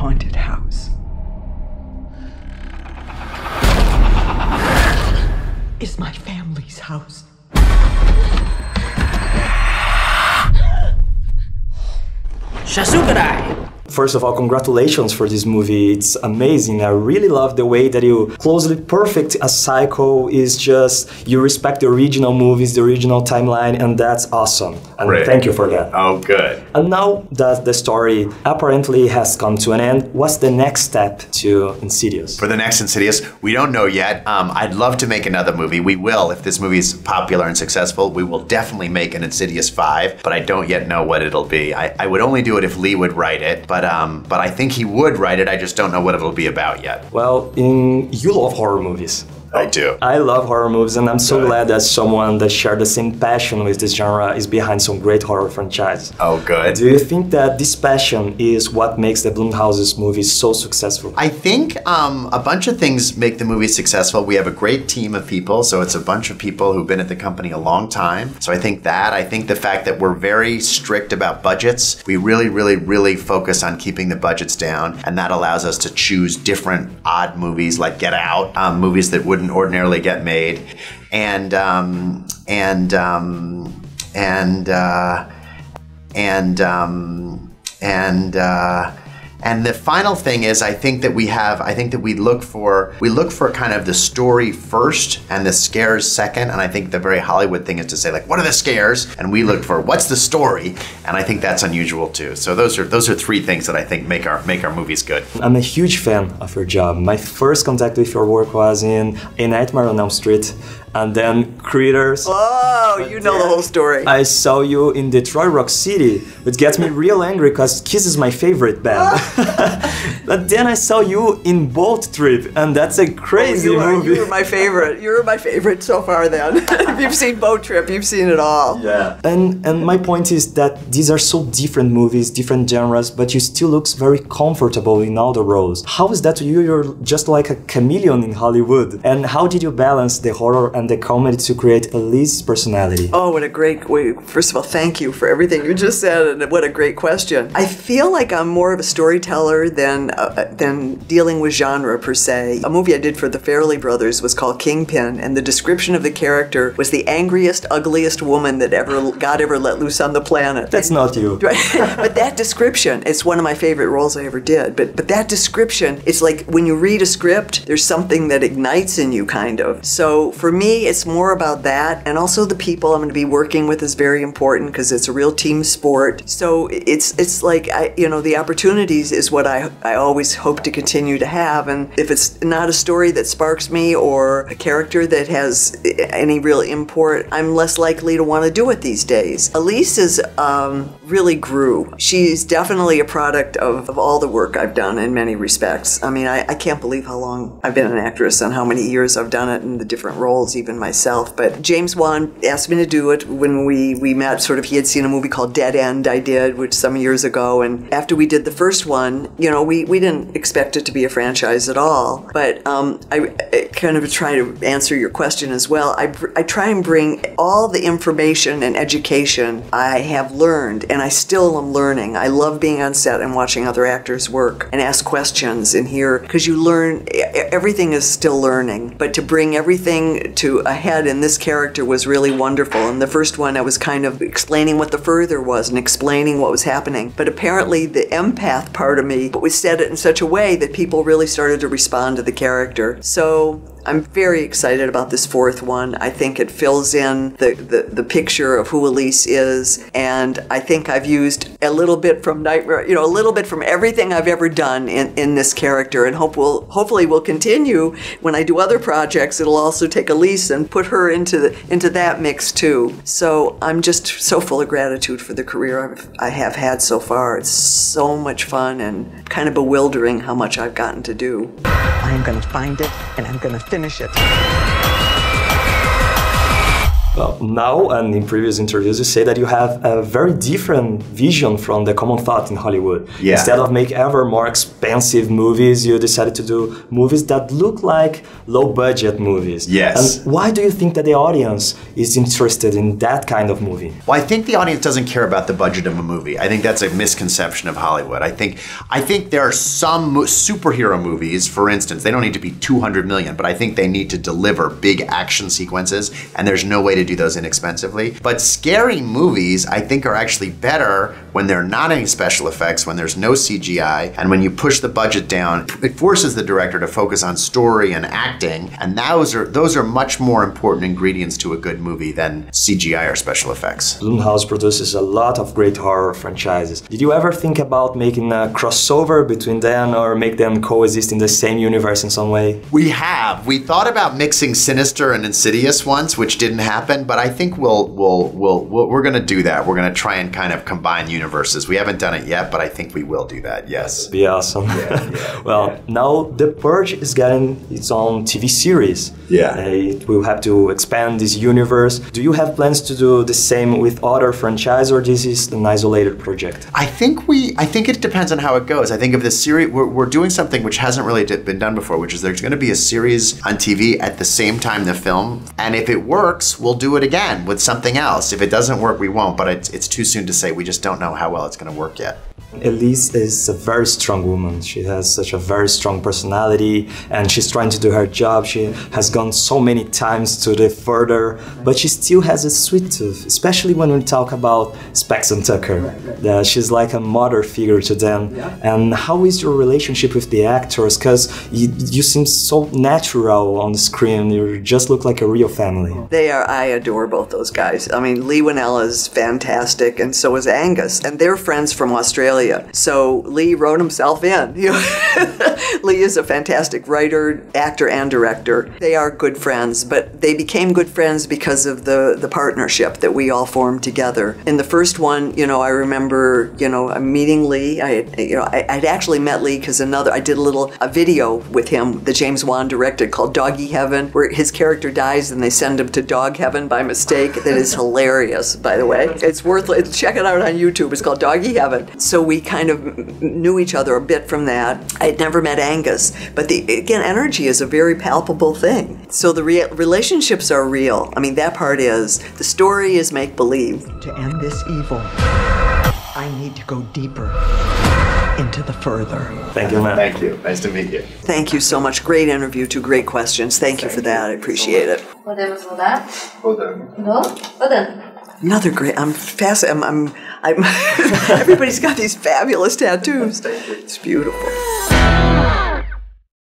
haunted house. It's my family's house. Shasugarai! First of all, congratulations for this movie. It's amazing. I really love the way that you closely perfect a cycle. Is just you respect the original movies, the original timeline, and that's awesome. And Great. Thank you for that. Oh, good. And now that the story apparently has come to an end, what's the next step to Insidious? For the next Insidious, we don't know yet. I'd love to make another movie. We will, if this movie is popular and successful, we will definitely make an Insidious 5, but I don't yet know what it'll be. I would only do it if Lee would write it, but I think he would write it. I just don't know what it'll be about yet. Well, you love horror movies. I do. I love horror movies, and I'm so glad that someone that shared the same passion with this genre is behind some great horror franchises. Oh, good. Do you think that this passion is what makes the Blumhouse's movies so successful? I think a bunch of things make the movie successful. We have a great team of people, so it's a bunch of people who've been at the company a long time. So I think that. I think the fact that we're very strict about budgets. We really, really, really focus on keeping the budgets down, and that allows us to choose different odd movies like Get Out, movies that wouldn't ordinarily get made, and the final thing is, I think that we look for kind of the story first and the scares second. And I think the very Hollywood thing is to say, like, what are the scares? And we look for what's the story. And I think that's unusual too. So those are three things that I think make our movies good. I'm a huge fan of your job. My first contact with your work was in A Nightmare on Elm Street, and then Critters. Oh, you know the whole story. I saw you in Detroit Rock City, which gets me real angry because Kiss is my favorite band. But then I saw you in Boat Trip, and that's a crazy movie. You were my favorite. You were my favorite so far then. If you've seen Boat Trip, you've seen it all. Yeah. And my point is that these are so different movies, different genres, but you still look very comfortable in all the roles. How is that to you? You're just like a chameleon in Hollywood. And how did you balance the horror and the comedy to create Eliz's personality? Oh, what a great way. First of all, thank you for everything you just said, and what a great question. I feel like I'm more of a storyteller than dealing with genre per se. A movie I did for the Farrelly brothers was called Kingpin, and the description of the character was the angriest, ugliest woman that God ever let loose on the planet. That's not you. Right? But that description, it's one of my favorite roles I ever did. But that description, it's like when you read a script, there's something that ignites in you, kind of. So for me, it's more about that, and also the people I'm going to be working with is very important because it's a real team sport. So it's like the opportunities is what I always hope to continue to have, and if it's not a story that sparks me or a character that has any real import, I'm less likely to want to do it these days. Elise is really grew. She's definitely a product of all the work I've done in many respects. I mean, I can't believe how long I've been an actress and how many years I've done it in the different roles, even myself. But James Wan asked me to do it when we met. Sort of, he had seen a movie called Dead End I did, which some years ago, and after we did the first one, we didn't expect it to be a franchise at all. But I kind of try to answer your question as well. I try and bring all the information and education I have learned, and I still am learning. I love being on set and watching other actors work and ask questions and hear, because you learn, everything is still learning. But to bring everything to a head in this character was really wonderful. In the first one, I was kind of explaining what the further was and explaining what was happening. But apparently the empath part of me said it in such a way that people really started to respond to the character. So I'm very excited about this fourth one. I think it fills in the picture of who Elise is, and I think I've used a little bit from Nightmare, a little bit from everything I've ever done in this character, and hopefully we'll continue. When I do other projects, it'll also take Elise and put her into that mix too. So I'm just so full of gratitude for the career I have had so far. It's so much fun and kind of bewildering how much I've gotten to do. I'm gonna find it, and I'm gonna finish it. Well, now and in previous interviews, you say that you have a very different vision from the common thought in Hollywood. Yeah. Instead of make ever more expensive movies, you decided to do movies that look like low-budget movies. Yes. And why do you think that the audience is interested in that kind of movie? Well, I think the audience doesn't care about the budget of a movie. I think that's a misconception of Hollywood. I think there are some superhero movies, for instance, they don't need to be 200 million, but I think they need to deliver big action sequences, and there's no way to do those inexpensively. But scary movies, I think, are actually better when there are not any special effects, when there's no CGI, and when you push the budget down. It forces the director to focus on story and acting, and those are much more important ingredients to a good movie than CGI or special effects. Blumhouse produces a lot of great horror franchises. Did you ever think about making a crossover between them or make them coexist in the same universe in some way? We have. We thought about mixing Sinister and Insidious once, which didn't happen, but I think we're going to do that. We're going to try and kind of combine universes. We haven't done it yet, but I think we will do that, yes. Be awesome. Well, now The Purge is getting its own TV series. Yeah. It will have to expand this universe. Do you have plans to do the same with other franchises, or this is an isolated project? I think it depends on how it goes. I think if the series, we're doing something which hasn't really been done before, which is there's going to be a series on TV at the same time the film, and if it works, we'll do it again with something else. If it doesn't work, we won't, but it's too soon to say. We just don't know how well it's going to work yet. Elise is a very strong woman. She has such a very strong personality, and she's trying to do her job. She has gone so many times to the further, but she still has a sweet tooth, especially when we talk about Specs and Tucker. She's like a mother figure to them. And how is your relationship with the actors? Because you seem so natural on the screen. You just look like a real family. They are. I adore both those guys. I mean, Lee Winnell is fantastic, and so is Angus. And they're friends from Australia. So Lee wrote himself in. Lee is a fantastic writer, actor, and director. They are good friends, but they became good friends because of the partnership that we all formed together. In the first one, I remember, meeting Lee. I'd actually met Lee because I did a video with him that James Wan directed called Doggy Heaven, where his character dies and they send him to dog heaven by mistake. That is hilarious, by the way. It's worth it. Check it out on YouTube. It's called Doggy Heaven. So we kind of knew each other a bit from that. I had never met Angus, but again, energy is a very palpable thing. So the relationships are real. I mean, that part is. The story is make-believe. To end this evil, I need to go deeper into the further. Thank you, man. Thank you. Nice to meet you. Thank you so much. Great interview, 2 great questions. Thank you for that. I appreciate it. Podemos mudar? No? Podemos. Another great. I'm fascinated. I'm everybody's got these fabulous tattoos. It's beautiful.